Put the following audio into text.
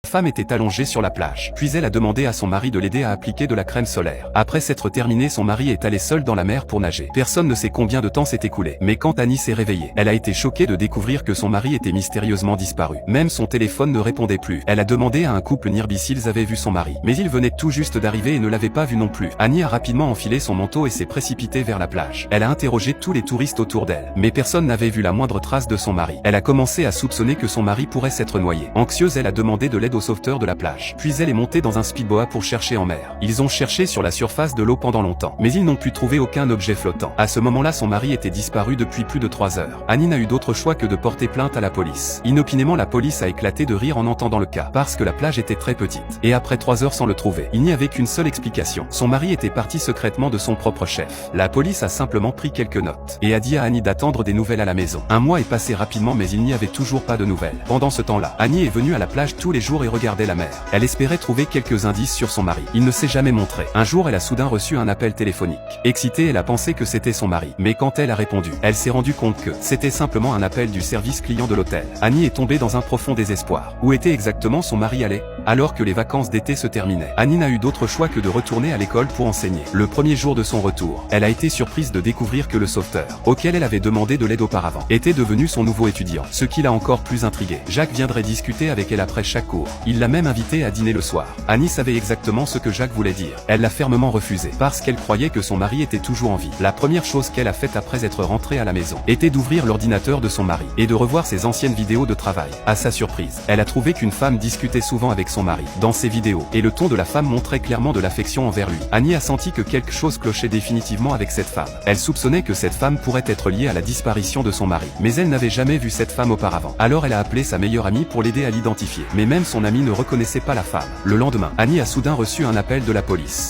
La femme était allongée sur la plage. Puis elle a demandé à son mari de l'aider à appliquer de la crème solaire. Après s'être terminé, son mari est allé seul dans la mer pour nager. Personne ne sait combien de temps s'est écoulé. Mais quand Annie s'est réveillée, elle a été choquée de découvrir que son mari était mystérieusement disparu. Même son téléphone ne répondait plus. Elle a demandé à un couple Nirby s'ils avaient vu son mari. Mais il venait tout juste d'arriver et ne l'avait pas vu non plus. Annie a rapidement enfilé son manteau et s'est précipitée vers la plage. Elle a interrogé tous les touristes autour d'elle. Mais personne n'avait vu la moindre trace de son mari. Elle a commencé à soupçonner que son mari pourrait s'être noyé. Anxieuse, elle a demandé de l'aide aux sauveteurs de la plage. Puis elle est montée dans un speedboat pour chercher en mer. Ils ont cherché sur la surface de l'eau pendant longtemps, mais ils n'ont pu trouver aucun objet flottant. À ce moment-là, son mari était disparu depuis plus de 3 heures. Annie n'a eu d'autre choix que de porter plainte à la police. Inopinément, la police a éclaté de rire en entendant le cas, parce que la plage était très petite. Et après 3 heures sans le trouver, il n'y avait qu'une seule explication. Son mari était parti secrètement de son propre chef. La police a simplement pris quelques notes, et a dit à Annie d'attendre des nouvelles à la maison. Un mois est passé rapidement, mais il n'y avait toujours pas de nouvelles. Pendant ce temps-là, Annie est venue à la plage tous les jours et regardait la mer. Elle espérait trouver quelques indices sur son mari. Il ne s'est jamais montré. Un jour, elle a soudain reçu un appel téléphonique. Excitée, elle a pensé que c'était son mari. Mais quand elle a répondu, elle s'est rendue compte que c'était simplement un appel du service client de l'hôtel. Annie est tombée dans un profond désespoir. Où était exactement son mari allé? Alors que les vacances d'été se terminaient, Annie n'a eu d'autre choix que de retourner à l'école pour enseigner. Le premier jour de son retour, elle a été surprise de découvrir que le sauveteur, auquel elle avait demandé de l'aide auparavant, était devenu son nouveau étudiant. Ce qui l'a encore plus intriguée. Jacques viendrait discuter avec elle après chaque cours. Il l'a même invitée à dîner le soir. Annie savait exactement ce que Jacques voulait dire. Elle l'a fermement refusé, parce qu'elle croyait que son mari était toujours en vie. La première chose qu'elle a faite après être rentrée à la maison, était d'ouvrir l'ordinateur de son mari, et de revoir ses anciennes vidéos de travail. À sa surprise, elle a trouvé qu'une femme discutait souvent avec son mari, dans ses vidéos, et le ton de la femme montrait clairement de l'affection envers lui. Annie a senti que quelque chose clochait définitivement avec cette femme. Elle soupçonnait que cette femme pourrait être liée à la disparition de son mari, mais elle n'avait jamais vu cette femme auparavant. Alors elle a appelé sa meilleure amie pour l'aider à l'identifier. Mais même son amie ne reconnaissait pas la femme. Le lendemain, Annie a soudain reçu un appel de la police.